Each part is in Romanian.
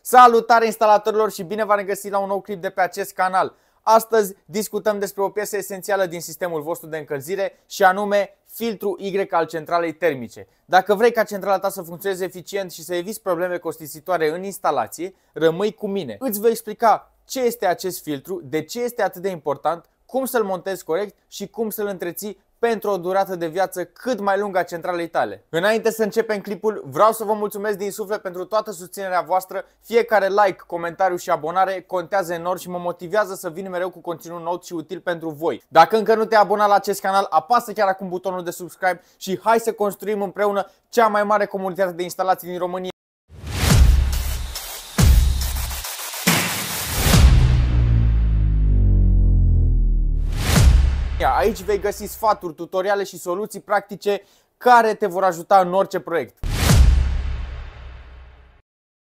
Salutare instalatorilor și bine v-am regăsit la un nou clip de pe acest canal. Astăzi discutăm despre o piesă esențială din sistemul vostru de încălzire și anume filtrul Y al centralei termice. Dacă vrei ca centrala ta să funcționeze eficient și să eviți probleme costisitoare în instalație, rămâi cu mine. Îți voi explica ce este acest filtru, de ce este atât de important, cum să-l montezi corect și cum să-l întreții pentru o durată de viață cât mai lungă a centralei tale. Înainte să începem clipul, vreau să vă mulțumesc din suflet pentru toată susținerea voastră. Fiecare like, comentariu și abonare contează enorm și mă motivează să vin mereu cu conținut nou și util pentru voi. Dacă încă nu te-ai abonat la acest canal, apasă chiar acum butonul de subscribe și hai să construim împreună cea mai mare comunitate de instalații din România. Aici vei găsi sfaturi, tutoriale și soluții practice care te vor ajuta în orice proiect.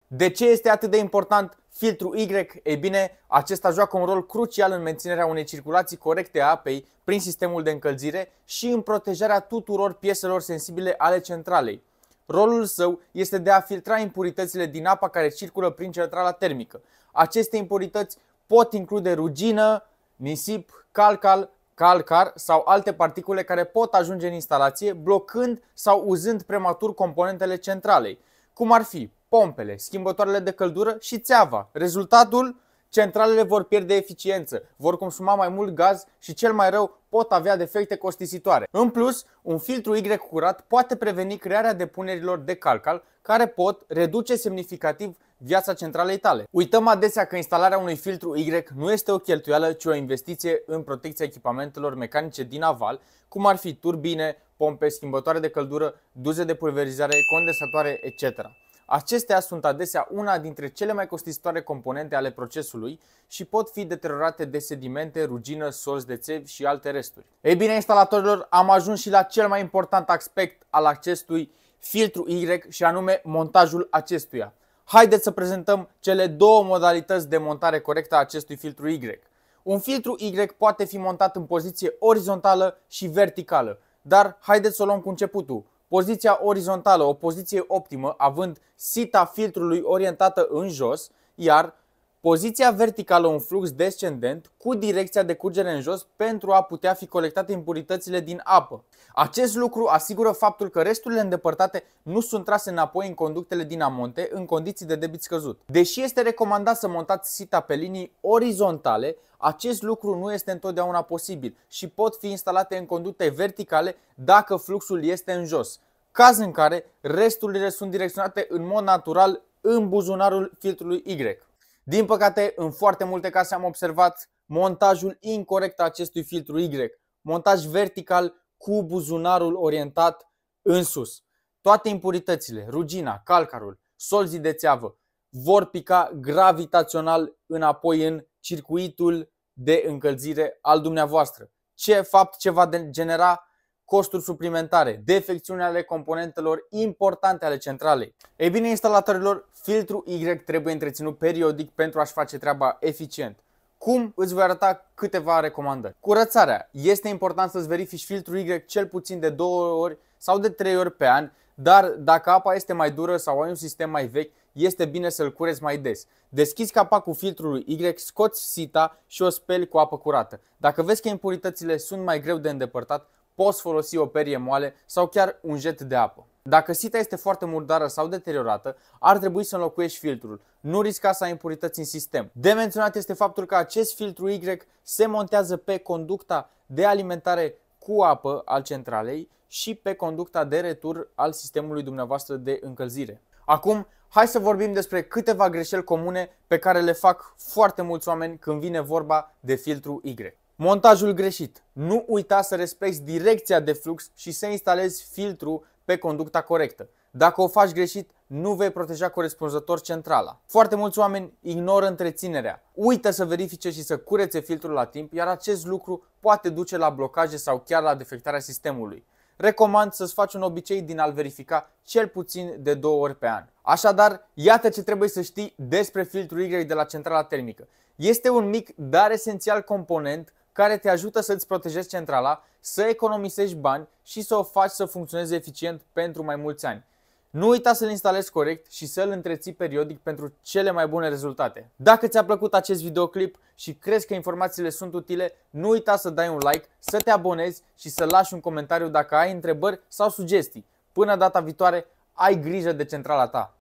De ce este atât de important filtrul Y? Ei bine, acesta joacă un rol crucial în menținerea unei circulații corecte a apei prin sistemul de încălzire și în protejarea tuturor pieselor sensibile ale centralei. Rolul său este de a filtra impuritățile din apa care circulă prin centrala termică. Aceste impurități pot include rugină, nisip, calcar sau alte particule care pot ajunge în instalație blocând sau uzând prematur componentele centralei, cum ar fi pompele, schimbătoarele de căldură și țeava. Rezultatul? Centralele vor pierde eficiență, vor consuma mai mult gaz și cel mai rău pot avea defecte costisitoare. În plus, un filtru Y curat poate preveni crearea depunerilor de calcal care pot reduce semnificativ viața centralei tale. Uităm adesea că instalarea unui filtru Y nu este o cheltuială, ci o investiție în protecția echipamentelor mecanice din aval, cum ar fi turbine, pompe, schimbătoare de căldură, duze de pulverizare, condensatoare, etc. Acestea sunt adesea una dintre cele mai costisitoare componente ale procesului și pot fi deteriorate de sedimente, rugină, solzi de țevi și alte resturi. Ei bine, instalatorilor, am ajuns și la cel mai important aspect al acestui filtru Y și anume montajul acestuia. Haideți să prezentăm cele două modalități de montare corectă a acestui filtru Y. Un filtru Y poate fi montat în poziție orizontală și verticală, dar haideți să o luăm cu începutul. Poziția orizontală, o poziție optimă, având sita filtrului orientată în jos, iar poziția verticală, un flux descendent cu direcția de curgere în jos pentru a putea fi colectate impuritățile din apă. Acest lucru asigură faptul că resturile îndepărtate nu sunt trase înapoi în conductele din amonte în condiții de debit scăzut. Deși este recomandat să montați sita pe linii orizontale, acest lucru nu este întotdeauna posibil și pot fi instalate în conducte verticale dacă fluxul este în jos, caz în care resturile sunt direcționate în mod natural în buzunarul filtrului Y. Din păcate, în foarte multe case am observat montajul incorect a acestui filtru Y, montaj vertical cu buzunarul orientat în sus. Toate impuritățile, rugina, calcarul, solzii de țeavă vor pica gravitațional înapoi în circuitul de încălzire al dumneavoastră. Fapt ce va genera costuri suplimentare, defecțiuni ale componentelor importante ale centralei. Ei bine, instalatorilor, filtrul Y trebuie întreținut periodic pentru a-și face treaba eficient. Cum? Îți voi arăta câteva recomandări. Curățarea. Este important să-ți verifici filtrul Y cel puțin de 2 ori sau de 3 ori pe an, dar dacă apa este mai dură sau ai un sistem mai vechi, este bine să-l cureți mai des. Deschizi capacul filtrului Y, scoți sita și o speli cu apă curată. Dacă vezi că impuritățile sunt mai greu de îndepărtat, poți folosi o perie moale sau chiar un jet de apă. Dacă sita este foarte murdară sau deteriorată, ar trebui să înlocuiești filtrul. Nu risca să ai impurități în sistem. De menționat este faptul că acest filtru Y se montează pe conducta de alimentare cu apă al centralei și pe conducta de retur al sistemului dumneavoastră de încălzire. Acum, hai să vorbim despre câteva greșeli comune pe care le fac foarte mulți oameni când vine vorba de filtru Y. Montajul greșit. Nu uita să respecti direcția de flux și să instalezi filtru pe conducta corectă. Dacă o faci greșit, nu vei proteja corespunzător centrala. Foarte mulți oameni ignoră întreținerea. Uită să verifice și să curețe filtrul la timp, iar acest lucru poate duce la blocaje sau chiar la defectarea sistemului. Recomand să-ți faci un obicei din a-l verifica cel puțin de 2 ori pe an. Așadar, iată ce trebuie să știi despre filtrul Y de la centrala termică. Este un mic, dar esențial component care te ajută să-ți protejezi centrala, să economisești bani și să o faci să funcționeze eficient pentru mai mulți ani. Nu uita să-l instalezi corect și să-l întreții periodic pentru cele mai bune rezultate. Dacă ți-a plăcut acest videoclip și crezi că informațiile sunt utile, nu uita să dai un like, să te abonezi și să lași un comentariu dacă ai întrebări sau sugestii. Până data viitoare, ai grijă de centrala ta!